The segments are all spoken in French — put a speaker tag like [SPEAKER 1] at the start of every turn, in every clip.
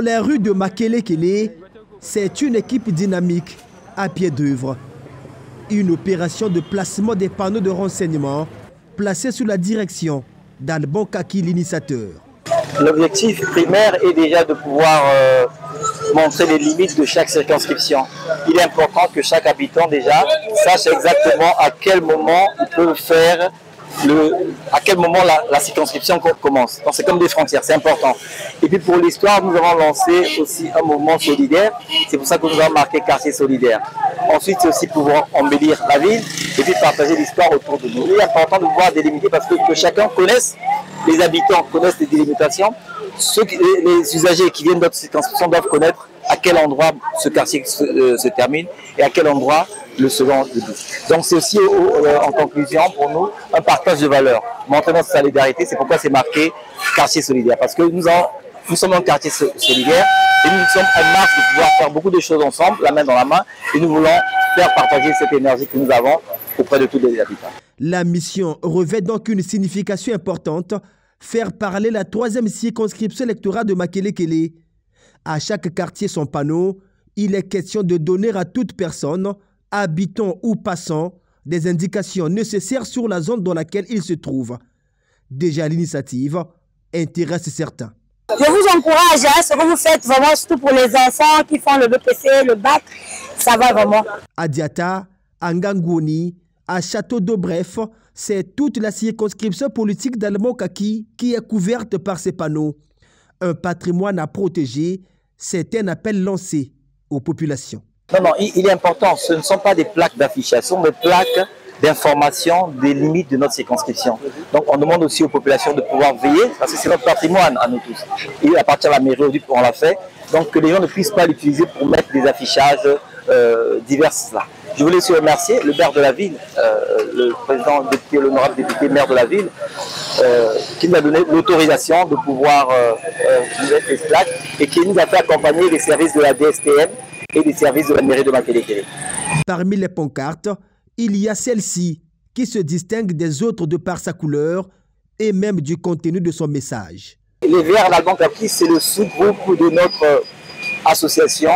[SPEAKER 1] Dans les rues de Makelekele, c'est une équipe dynamique à pied d'œuvre. Une opération de placement des panneaux de renseignement placés sous la direction d'Alban Kaki, l'initiateur.
[SPEAKER 2] L'objectif primaire est déjà de pouvoir montrer les limites de chaque circonscription. Il est important que chaque habitant déjà sache exactement à quel moment il peut faire à quel moment la circonscription commence. Donc c'est comme des frontières, c'est important. Et puis pour l'histoire, nous avons lancé aussi un mouvement solidaire. C'est pour ça que nous avons marqué quartier solidaire. Ensuite, c'est aussi pouvoir embellir la ville et puis partager l'histoire autour de nous. Il est important de pouvoir délimiter parce que chacun connaisse, les habitants connaissent les délimitations. Les usagers qui viennent d'autres circonscriptions doivent connaître à quel endroit ce quartier se termine et à quel endroit le second début. Donc c'est aussi en conclusion pour nous un partage de valeurs, montrer notre solidarité. C'est pourquoi c'est marqué quartier solidaire, parce que nous sommes un quartier solidaire et nous sommes en marche de pouvoir faire beaucoup de choses ensemble, la main dans la main, et nous voulons faire partager cette énergie que nous avons auprès de tous les habitants.
[SPEAKER 1] La mission revêt donc une signification importante, faire parler la 3e circonscription électorale de Makelekele. À chaque quartier son panneau, il est question de donner à toute personne, habitant ou passant, des indications nécessaires sur la zone dans laquelle il se trouve. Déjà l'initiative intéresse certains.
[SPEAKER 3] Je vous encourage, ce que vous faites vraiment, surtout pour les enfants qui font le BPC, le bac, ça va vraiment.
[SPEAKER 1] À Diata, à Ngangoni, à Château d'Eau, bref, c'est toute la circonscription politique d'Alban Kaki qui est couverte par ces panneaux. Un patrimoine à protéger, c'est un appel lancé aux populations.
[SPEAKER 2] Non, il est important, ce ne sont pas des plaques d'affichage, ce sont des plaques d'information des limites de notre circonscription. Donc on demande aussi aux populations de pouvoir veiller, parce que c'est notre patrimoine à nous tous. Il appartient à la mairie aujourd'hui qu'on l'a fait, donc que les gens ne puissent pas l'utiliser pour mettre des affichages divers là. Je voulais aussi remercier le maire de la ville, le président, l'honorable député maire de la ville, qui nous a donné l'autorisation de pouvoir mettre les plaques et qui nous a fait accompagner les services de la DSTM et les services de la mairie de Makelekele.
[SPEAKER 1] Parmi les pancartes, il y a celle-ci qui se distingue des autres de par sa couleur et même du contenu de son message.
[SPEAKER 2] Les Verts d'Alban Kaki, c'est le sous-groupe de notre association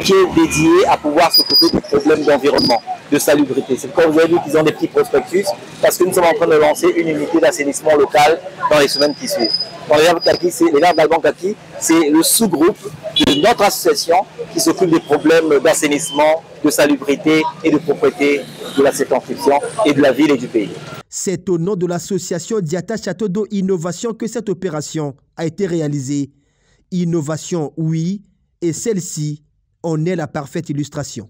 [SPEAKER 2] qui est dédiée à pouvoir s'occuper des problèmes d'environnement, de salubrité. C'est comme vous avez vu qu'ils ont des petits prospectus parce que nous sommes en train de lancer une unité d'assainissement local dans les semaines qui suivent. Dans les Verts d'Alban Kaki, c'est le sous-groupe de notre association qui s'occupe des problèmes d'assainissement, de salubrité et de propreté de la circonscription et de la ville et du pays.
[SPEAKER 1] C'est au nom de l'association Diata Château d'Eau Innovation que cette opération a été réalisée. Innovation, oui, et celle-ci en est la parfaite illustration.